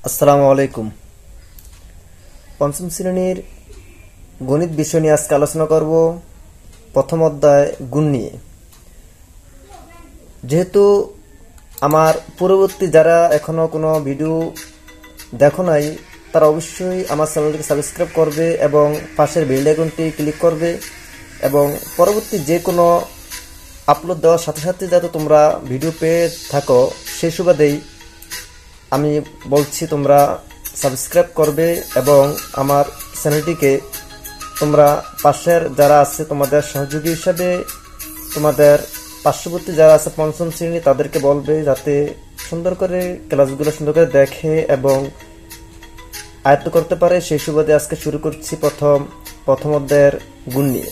আসসালামু আলাইকুম। পঞ্চম শ্রেণীর গণিত বিষয় নিয়ে আজকে আলোচনা করব প্রথম অধ্যায় গুণ নিয়ে। যেহেতু আমার পূর্ববর্তী যারা এখনো কোনো ভিডিও দেখো নাই তারা অবশ্যই আমার চ্যানেলটিকে সাবস্ক্রাইব করবে এবং পাশের বেল আইকনটি ক্লিক করবে এবং পরবর্তী যে কোনো আপলোড দেওয়ার সাথে সাথে যাতে তোমরা ভিডিও পেয়ে থাকো সেই সুবাদেই আমি বলছি তোমরা সাবস্ক্রাইব করবে এবং আমার চ্যানেলটিকে তোমরা পাশের যারা আছে তোমাদের সহযোগী হিসাবে তোমাদের পার্শ্ববর্তী যারা আছে পঞ্চম শ্রেণী তাদেরকে বলবে যাতে সুন্দর করে ক্লাসগুলো সুন্দর করে দেখে এবং আয়ত্ত করতে পারে। সেই সুবাদে আজকে শুরু করছি প্রথম অধ্যায়ের গুণ নিয়ে।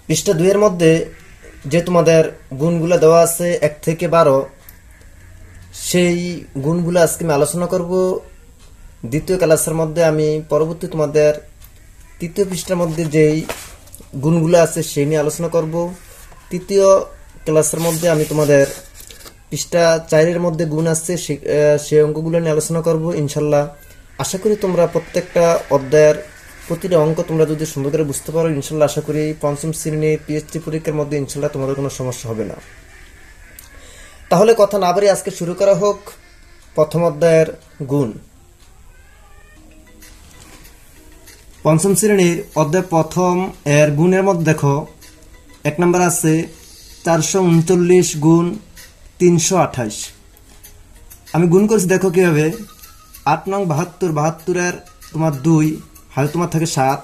পৃষ্ঠা 2 এর মধ্যে যে তোমাদের গুণগুলো দেওয়া আছে 1 থেকে 12, সেই গুণগুলো আজকে আমি আলোচনা করব দ্বিতীয় ক্লাসের মধ্যে। আমি পরবর্তী তোমাদের তৃতীয় পৃষ্ঠার মধ্যে যেই গুণগুলো আছে সেই নিয়ে আলোচনা করব। তৃতীয় ক্লাসের মধ্যে আমি তোমাদের পৃষ্ঠা 4 এর মধ্যে গুণ আছে সেই অঙ্কগুলো নিয়ে আলোচনা করব ইনশাল্লাহ। আশা করি তোমরা প্রত্যেকটা অধ্যায়ের প্রতিটা অঙ্ক তোমরা যদি সুন্দর করে বুঝতে পারো ইনশাল্লাহ আশা করি পঞ্চম শ্রেণীর পিএইচডি পরীক্ষার মধ্যে ইনশাল্লাহ তোমাদের কোনো সমস্যা হবে না। তাহলে কথা না বাড়িয়ে আজকে শুরু করা হোক প্রথম অধ্যায়ের গুণ। পঞ্চম শ্রেণীর অধ্যায় প্রথম এর গুণের মধ্যে দেখো 1 নম্বর আছে 439 গুণ 328। আমি গুণ করেছি দেখো কিভাবে। 8 নং 72, 72 তোমার 2 হাতে তোমার থাকে 7,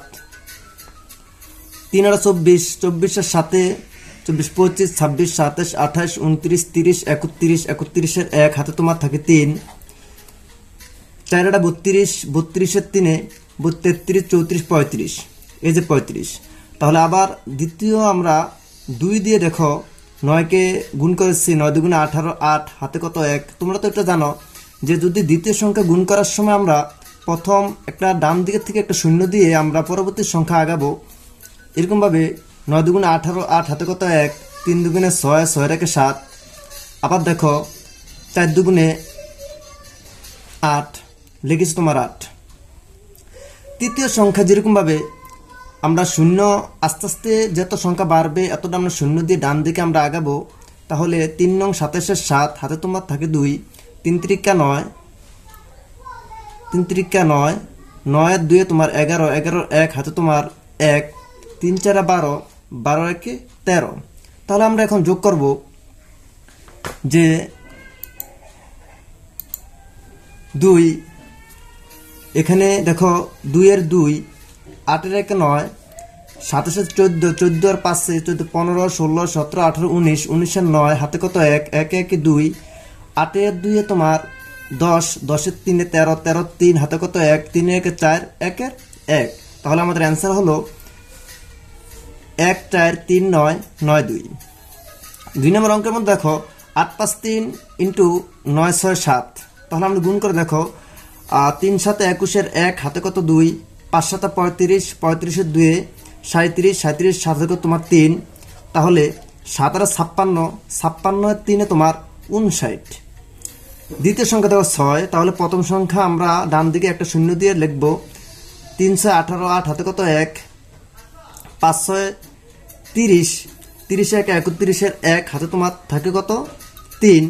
3 আর 24, 24 এর সাথে 24, 25, 26, 27, 28, 29, 30, 31, 31 এর 1 হাতে তোমার থাকে 3, 4 আর 32, 32 এর 3 33, 34, 35, এই যে 35। তাহলে আবার দ্বিতীয় আমরা 2 দিয়ে দেখো 9 কে গুণ করেছি, 9 দুগুণে 18, 8 হাতে কত 1। তোমরা তো এটা জানো যে যদি দ্বিতীয় সংখ্যা গুণ করার সময় আমরা প্রথম একটা ডান দিকের থেকে একটা শূন্য দিয়ে আমরা পরবর্তী সংখ্যা আগাবো। এরকমভাবে 9 দুগুণে 18, 8 হাতে কত 1, 3 দুগুণে 6, 6 রেখে 7, আবার দেখো 4 দুগুণে 8 লিখেছি তোমার 8। তৃতীয় সংখ্যা যেরকমভাবে আমরা শূন্য আস্তে আস্তে যত সংখ্যা বাড়বে এতটা আমরা শূন্য দিয়ে ডান দিকে আমরা আগাবো। তাহলে 3 নং 27 7 হাতে তোমার থাকে 2, 3 তিরিকা 9, 3 তিরিকা 9, 9 এর 2 তোমার 11, 11 1 হাতে তোমার 1, 3 4 12, 12 1 13। তাহলে আমরা এখন যোগ করব যে 2, এখানে দেখো 2 এর 2, 8 এর 1 9, 27 এর 14, 14 আর 5 14, 15 16 17 18 19, 19 এর 9 হাতে কত 1, 1 1 2, 8 এর 2 এ তোমার 10, 10 এর 3 13, 13 3 হাতে কত 1, 3 1 4, 1 এর 1। তাহলে আমাদের অ্যান্সার হলো 1 4 3 9 9 2। 2 নম্বর অঙ্কের মধ্যে দেখো 8 5 3 ইন্টু 9 6 7। তাহলে আমরা গুণ করে দেখো 3 7 21 এর 1 হাতে কত 2, 5 7 35, 35 এর 2 37, 37 সাথে কত তোমার 3। তাহলে 7 আর 56, 56 এর 3 তোমার 59। দ্বিতীয় সংখ্যা দেখো 6। তাহলে প্রথম সংখ্যা আমরা ডান দিকে একটা শূন্য দিয়ে লিখব। 3 6 18, 8 হাতে কত 1, 5 6 30, 30 1 31 এর 1 হাতে তোমার থাকে কত 3,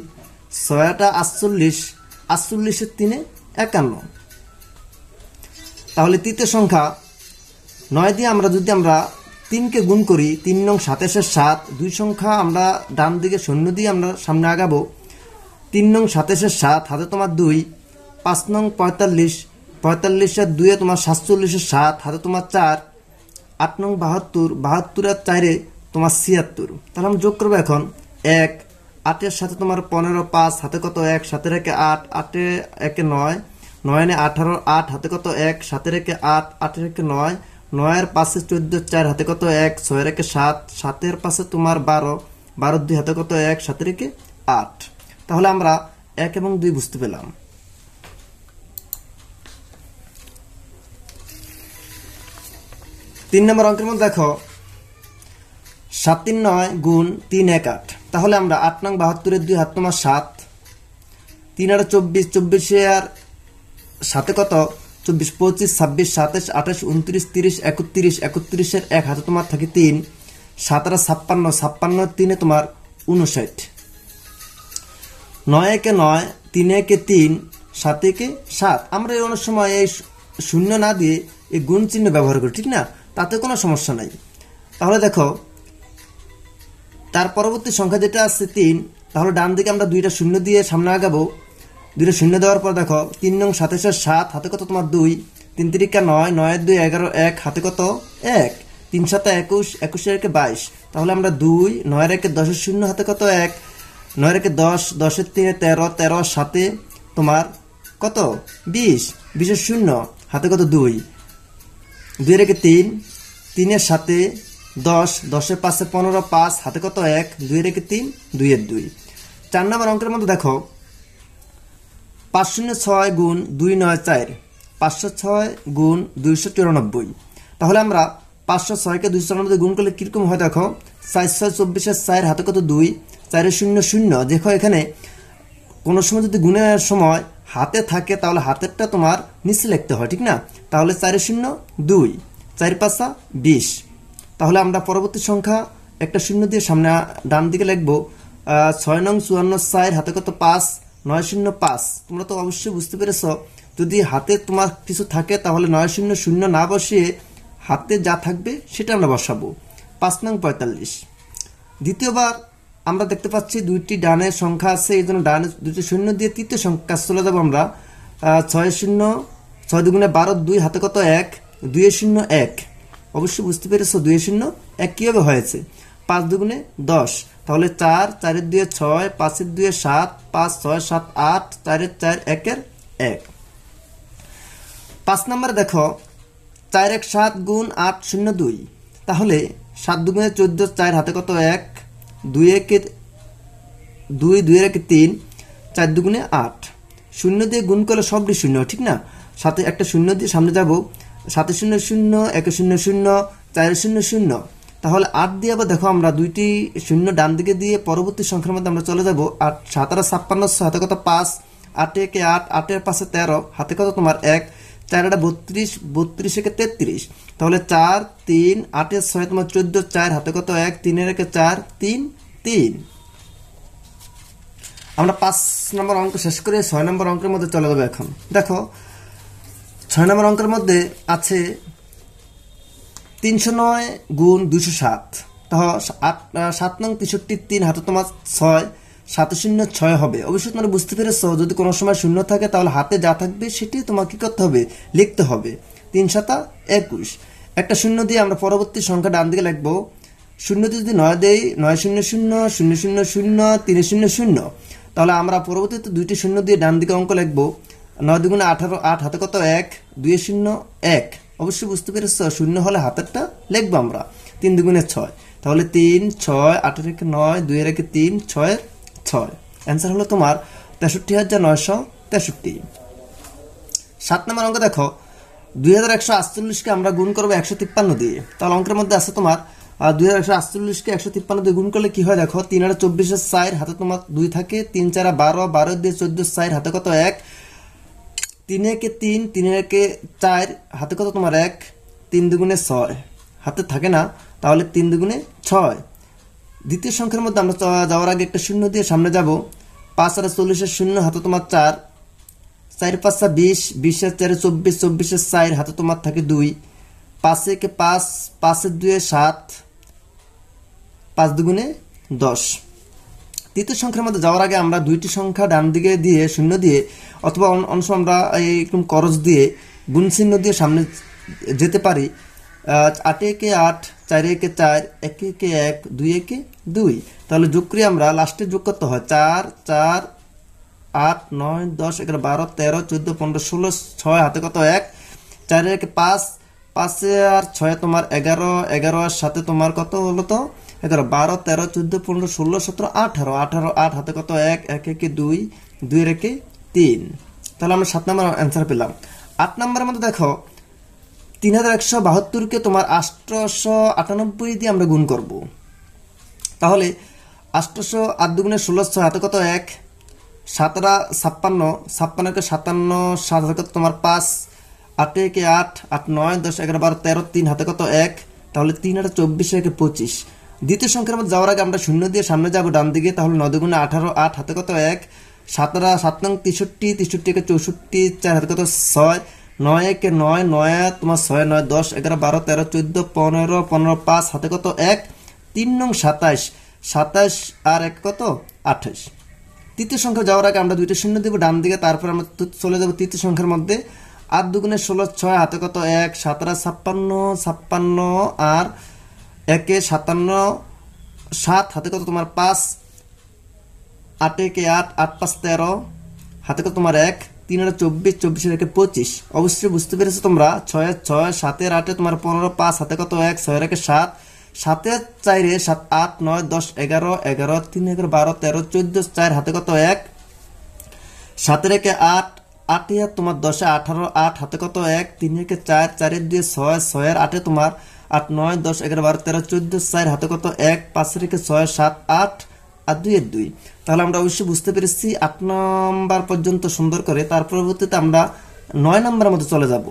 6 8 48, 48 এর 3 51। তাহলে তৃতীয় সংখ্যা 9 দিয়ে আমরা যদি আমরা 3 কে গুণ করি, 3 নং 27 এর 7, 2 সংখ্যা আমরা ডান দিকে শূন্য দিয়ে আমরা সামনে আগাবো। 3 নং 27 এর 7 হাতে তোমার 2, 5 নং 45, 45 এর 2 তোমার 47 এর 7 হাতে তোমার 4, 8 নং 72, 72 এর 4 তোমার 76। তাহলে আমরা যোগ করবো এখন 1, 8 এর সাথে তোমার 15, 5 হাতে কত 1, 7 এর 8, 8 এর 1 9, 9 এ 18, 8 হাতে কত 1, 7 এর 8, 8 এর 9, 9 এর 5 14, 4 হাতে কত 1, 6 এর 7, 7 এর 5 তোমার 12, 12 2 হাতে কত 1, 7 এর 8। তাহলে আমরা 1 এবং 2 বুঝতে পেলাম। 3 নম্বর অঙ্কের মধ্যে দেখো 7 3 9 গুণ 3 1 8। তাহলে আমরা 8 নং 72 এর 2 হাত তোমার 7, 3 আর 24, 24 আর সাথে কত 24, 25, 26, 27, 28, 29, 30, 31, 31 এর 1 হাতে তোমার থাকে 3, 7 আর 56, 56 3 তোমার 59, 9 একে 9, 3 একে 3, 7 একে 7। আমরা এই অনেক সময় এই শূন্য না দিয়ে এই গুণ চিহ্ন ব্যবহার করি, ঠিক না? তাতে কোনো সমস্যা নাই। তাহলে দেখো তার পরবর্তী সংখ্যা যেটা আছে 3, তাহলে ডান দিকে আমরা 2টা শূন্য দিয়ে সামনে আগাবো। 2টা শূন্য দেওয়ার পর দেখো 3 নং 27 7 হাতে কত তোমার 2, 3 3 9, 9 2 11 1 হাতে কত 1, 3 7 21, 21 এর 22। তাহলে আমরা 2, 9 এর 1 10 এর 0 হাতে কত 1, 9 এর 1 10, 10 এর 3 13, 13 সাথে তোমার কত 20, 20 এর 0 হাতে কত 2, 2 এর 3, 3 এর সাথে 10, 10 এর 5 15, 5 হাতে কত 1, 2 এর 3, 2 এর 2। 4 নম্বর অঙ্কের মধ্যে দেখো 506 গুণ 294, 506 গুণ 294। তাহলে আমরা 506 কে 294 গুণ করলে কিরকম হয় দেখো, 4 6 24 এর 4 হাতে কত 2, 4 এর 0 0। দেখো এখানে কোনো সময় যদি গুণের সময় হাতে থাকে তাহলে হাতেরটা তোমার নিচে লিখতে হয়, ঠিক না? তাহলে 4 এর 0 2, 4 5 20। তাহলে আমরা পরবর্তী সংখ্যা একটা শূন্য দিয়ে সামনে ডান দিকে লিখবো 6 নং 54 4 হাতে কত 5, 9 0 5। তোমরা তো অবশ্যই বুঝতে পেরেছ, যদি হাতে তোমার কিছু থাকে তাহলে 9 0 0 না বসিয়ে হাতে যা থাকবে সেটা আমরা বসাবো। 5 নং 45। দ্বিতীয়বার আমরা দেখতে পাচ্ছি দুইটি ডানের সংখ্যা আছে, এই জন্য ডানে দুটি শূন্য দিয়ে তৃতীয় সংখ্যা চলে যাবো আমরা। 6 0 6 দুগুণে 12, 2 হাতে কত 1, 2 0 1। অবশ্যই বুঝতে পেরেছ 2 0 1 কিভাবে হয়েছে। 5 দুগুণে 10, তাহলে 4, 4 এর 2 6, 5 এর 2 7, 5 6 7 8, 4 এর 4 1 এর 1। 5 নম্বরে দেখো 4 1 7 গুণ 8 0 2। তাহলে 7 দুগুণে 14, 4 হাতে কত 1, 2 1 এর 2, 2 এর 3, 4 দুগুণে 8। শূন্য দিয়ে গুণ করলে সবটি শূন্য, ঠিক না? সাথে একটা শূন্য দিয়ে সামনে যাব, 7 0 0, 1 0 0, 4 0 0। তাহলে 8 দিয়ে আবার দেখো আমরা দুইটি শূন্য ডান দিকে দিয়ে পরবর্তী সংখ্যার মধ্যে আমরা চলে যাব। 8 7 আর 56 হাতে কত 5, 8 1 8, 8 এর 5 13 হাতে কত তোমার 1, 4 এটা 32, 32 একে 33। তাহলে 4 3, 8 এর 6 তোমার 14, 4 হাতে কত 1, 3 এর 4, 3 3। আমরা 5 নম্বর অঙ্ক শেষ করে 6 নম্বর অঙ্কের মধ্যে চলে যাবো। এখন দেখো 6 নম্বর অঙ্কের মধ্যে আছে 309 গুণ 207। তাহলে 7 নং 63 3 হাতে তোমার 6, 7 0 6 হবে। অবশ্যই তোমরা বুঝতে পেরেছ, যদি কোনো সময় শূন্য থাকে তাহলে হাতে যা থাকবে সেটি তোমাকে কি করতে হবে, লিখতে হবে। 3 7 21। একটা শূন্য দিয়ে আমরা পরবর্তী সংখ্যা ডান দিকে লিখবো। শূন্য দিয়ে যদি 9 দেই, 9 0 0 0 0 0 3 0 0। তাহলে আমরা পরবর্তীতে দুইটি শূন্য দিয়ে ডান দিকে অঙ্ক লিখবো। 9 দুগুণে 18, 8 হাতে কত 1, 2 0 1। অবশ্যই বুঝতে পেরেছ, শূন্য হলে হাতেরটা লিখবো আমরা। 3 দুগুণে 6, তাহলে 3 6, 8 এর 9, 2 এর 3, 6 এর 6। অ্যান্সার হলো তোমার 63,963। 7 নম্বর অঙ্ক দেখো 2148 কে আমরা গুণ করবো 153 দিয়ে। তাহলে অঙ্কের মধ্যে আছে তোমার 2148 কে 153 দিয়ে গুণ করলে কি হয় দেখো, 3 আর 24 এর 4 হাতে তোমার 2 থাকে, 3 4 12, 12 দিয়ে 14 4 হাতে কত 1, 3 একে 3, 3 একে 4 হাতে কত তোমার 1, 3 দুগুণে 6 হাতে থাকে না, তাহলে 3 দুগুণে 6। দ্বিতীয় সংখ্যার মধ্যে আমরা যাওয়ার আগে একটা শূন্য দিয়ে সামনে যাব। 5 আর 40 এর 0 হাতে তোমার 4, 4 5 20, 20 এর 4 24, 24 এর 4 হাতে তোমার থাকে 2, 5 একে 5, 5 এর 2 7, 5 দুগুণে 10। তৃতীয় সংখ্যার মধ্যে যাওয়ার আগে আমরা দুইটি সংখ্যা ডান দিকে দিয়ে শূন্য দিয়ে অথবা অন্য সময় আমরা এইরকম করজ দিয়ে গুণ চিহ্ন দিয়ে সামনে যেতে পারি। 8 একে 8, 4 একে 4, 1 একে 1, 2 একে 2। তাহলে যোগ করে আমরা লাস্টে যোগ করতে হয় 4 4, 8 9 10 11 12 13 14 15 16, 6 হাতে কত 1, 4 একে 5, 5 আর 6 তোমার 11, 11 এর সাথে তোমার কত হলো তো 11, 12 13 14 15 16 17 18, 18 8 হাতে কত 1, 1 একে 2, 2 এর একে 3। তাহলে আমরা 7 নম্বর অ্যান্সার পেলাম। 8 নম্বরের মধ্যে দেখো 3172 কে তোমার 898 দিয়ে আমরা গুণ করব। তাহলে 808 দুগুণে 16, 6 হাতে কত 1, 7টা 56, 56 কে 57, 7 হাতে কত তোমার 5, 8 একে 8, 8 9 10 11 12 13, 3 হাতে কত 1, তাহলে 3 8 24 একে 25। দ্বিতীয় সংখ্যার মধ্যে যাওয়ার আগে আমরা শূন্য দিয়ে সামনে যাব ডান দিকে, তাহলে 9 দুগুণে 18, 8 হাতে কত 1, 7 নং 63, 63 একে 64, 4 হাতে কত 6, 9 একে 9, 9 তোমার 6 9 10 11 12 13 14 15, 15 5 হাতে কত 1, 3 নং 27, 27 আর 1 কত 28। তৃতীয় সংখ্যা যাওয়ার আগে আমরা দুইটা শূন্য দেব ডান দিকে, তারপর আমরা চলে যাব তৃতীয় সংখ্যার মধ্যে। 8 দুগুণে 16, 6 হাতে কত 1, 7 56, 56 আর 1 57, 7 হাতে কত তোমার 5, 8 একে 8, 8 5 13 হাতে কত তোমার 1, 3 24, 24 একে 25। অবশ্যই বুঝতে পেরেছো তোমরা। 6 6, 7 8 তোমার 15, 5 হাতে কত 1, 6 একে 7, 7 4 7 8 9 10 11 11 3 11 12 13 14, 4 হাতে কত 1, 7 একে 8, 8 তোমার 10 18, 8 হাতে কত 1, 3 একে 4, 4 2 6, 6 8 তোমার 8 9 10 11 12 13 14, 4 হাতে কত 1, 5 একে 6 7 8 আর 2 এর 2। তাহলে আমরা অবশ্যই বুঝতে পেরেছি 8 নাম্বার পর্যন্ত সুন্দর করে। তার পরবর্তীতে আমরা 9 নাম্বারের মধ্যে চলে যাব।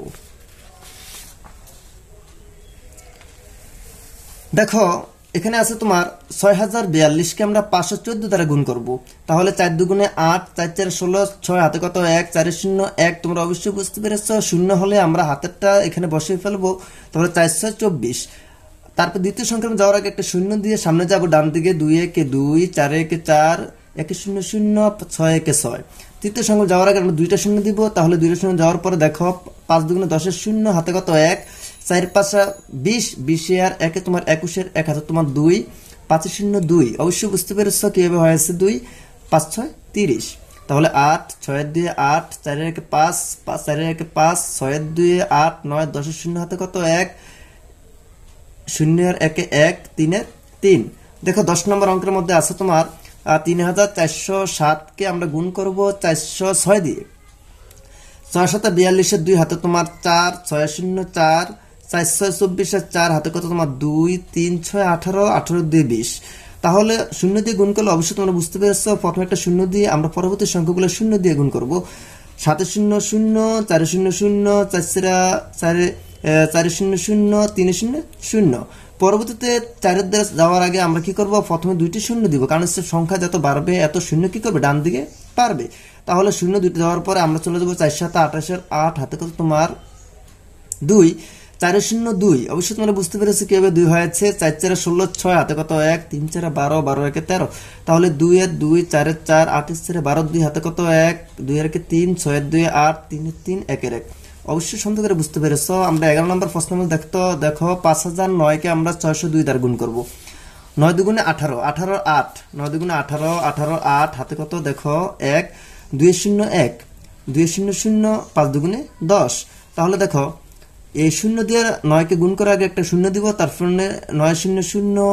দেখো এখানে আছে তোমার 6042 কে আমরা 514 দ্বারা গুণ করব। তাহলে 4 দুগুণে 8, 4 4 16, 6 হাতে কত 1, 4 0 1। তোমরা অবশ্যই বুঝতে পেরেছো, শূন্য হলে আমরা হাতেরটা এখানে বসিয়ে ফেলবো। তাহলে 4 6 24। তারপর দ্বিতীয় সংখ্যা যাওয়ার আগে একটা শূন্য দিয়ে সামনে যাব ডান দিকে। 2 একে 2, 4 একে 4, 1 0 0, 6 একে 6। তৃতীয় সংখ্যা যাওয়ার আগে আমরা দুইটা শূন্য দিব। তাহলে দুইটা শূন্য যাওয়ার পরে দেখো 5 দুগুণে 10 0 হাতে কত 1, 4 5 20, 20 আর 1 তোমার 21, 1 হাতে তোমার 2, 5 0 2। অবশ্যই বুঝতে পেরেছো কিভাবে হয়েছে 2, 5 6 30। তাহলে 8 6 2 8, 4 1 5, 4 1 5, 6 2 8 9 10 0 হাতে কত 1, 0 আর 1 1, 3 এর 3। দেখো 10 নম্বর অঙ্কের মধ্যে আছে তোমার 3407 কে আমরা গুণ করব 406 দিয়ে। 6 7 42 এর 2 হাতে তোমার 4, 6 0 4, 4 6 24 এর 4 হাতে কত তোমার 2, 3 6 18, 18 2 20। তাহলে শূন্য দিয়ে গুণ করলে অবশ্যই তোমরা বুঝতে পেরেছো, প্রথমে একটা শূন্য দিয়ে আমরা পরবর্তী সংখ্যাগুলো শূন্য দিয়ে গুণ করব। 7 0 0, 4 0 0, 4 4 0 0, 3 0 0। পরবর্তীতে 4 দ্বারা যাওয়ার আগে আমরা কি করব, প্রথমে দুইটি শূন্য দিব, কারণ সংখ্যা যত বাড়বে এত শূন্য কি করবে ডান দিকে পারবে। তাহলে শূন্য দুইটি দেওয়ার পরে আমরা চলে যাবো 4 7 28 এর 8 হাতে কত তোমার 2, 4 0 2। অবশ্যই তোমরা বুঝতে পেরেছো কিভাবে 2 হয়েছে। 4 4 16, 6 হাতে কত 1, 3 4 12, 12 1 13। তাহলে 2 এর 2, 4 এর 4, 8 এর 4 12, 2 হাতে কত 1, 2 এর 3, 6 এর 2 8, 3 এর 3, 1 এর 1। অবশ্যই সুন্দর করে বুঝতে পেরেছো। আমরা 11 নম্বর প্রশ্ন মধ্যে দেখো 5009 কে আমরা 602 দ্বারা গুণ করব। 9 দুগুণে 18, 18 8, 9 দুগুণে 18, 18 8 হাতে কত দেখো 1, 2 0 1, 2 0 0, 5 দুগুণে 10। তাহলে দেখো এই শূন্য দিয়ে 9 কে গুণ করার আগে একটা শূন্য দিব, তারপর 9 0 0,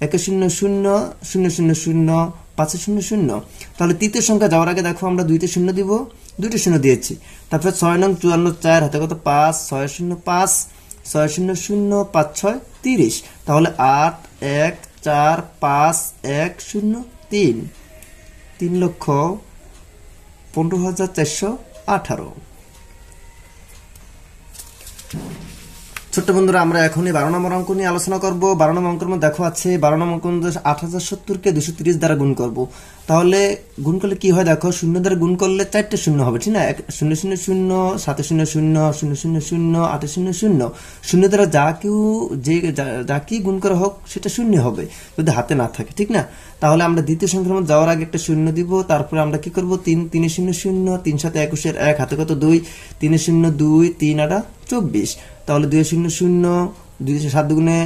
1 0 0, 0 0 0, 5 0 0। তাহলে তৃতীয় সংখ্যা যাওয়ার আগে দেখো আমরা দুইটা শূন্য দিব, দুইটা শূন্য দিয়েছি। তারপর 6 নং 54 4 হাতে কত 5, 6 0 5, 6 0 0, 5 6 30। তাহলে 8 1 4 5 1 0 3, 3,15,418। ছোট্ট বন্ধুরা, আমরা এখনই 12 নম্বর অঙ্ক নিয়ে আলোচনা করব। 12 নম্বর অঙ্কের মধ্যে দেখো আছে 12 নম্বর অঙ্ক 8070 কে 230 দ্বারা গুণ করব। তাহলে গুণ করলে কি হয় দেখো, শূন্য দ্বারা গুণ করলে 4টে শূন্য হবে, ঠিক না? 0 0 0, 7 0 0, 0 0 0, 8 0 0। শূন্য দ্বারা যা কি গুণ করা হোক সেটা শূন্য হবে যদি হাতে না থাকে, ঠিক না? তাহলে আমরা দ্বিতীয় সংখ্যার মধ্যে যাওয়ার আগে একটা শূন্য দিব, তারপরে আমরা কি করব 3 3 0 0, 3 7 21 এর 1 হাতে কত 2, 3 0 2, 3 8 24। তাহলে 2 0 0, 2 7 দুগুণে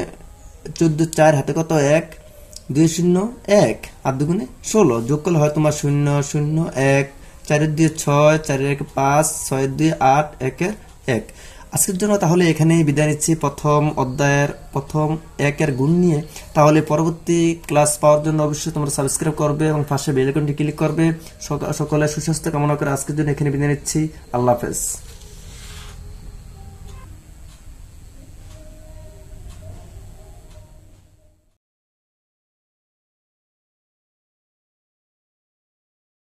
14 4 হাতে কত 1, 2 0 1 8 দুগুণে 16। যোগ করলে হয় তোমার 0 0 1, 4 2 6, 4 1 5, 6 2 8, 1 1। আজকের জন্য তাহলে এখানেই বিদায় নিচ্ছি প্রথম অধ্যায়ের প্রথম 1 এর গুণ নিয়ে। তাহলে পরবর্তী ক্লাস পাওয়ার জন্য অবশ্যই তোমরা সাবস্ক্রাইব করবে এবং পাশে বেল আইকনটি ক্লিক করবে। সকলের সুস্বাস্থ্য কামনা করে আজকের জন্য এখানে বিদায় নিচ্ছি। আল্লাহ হাফেজ।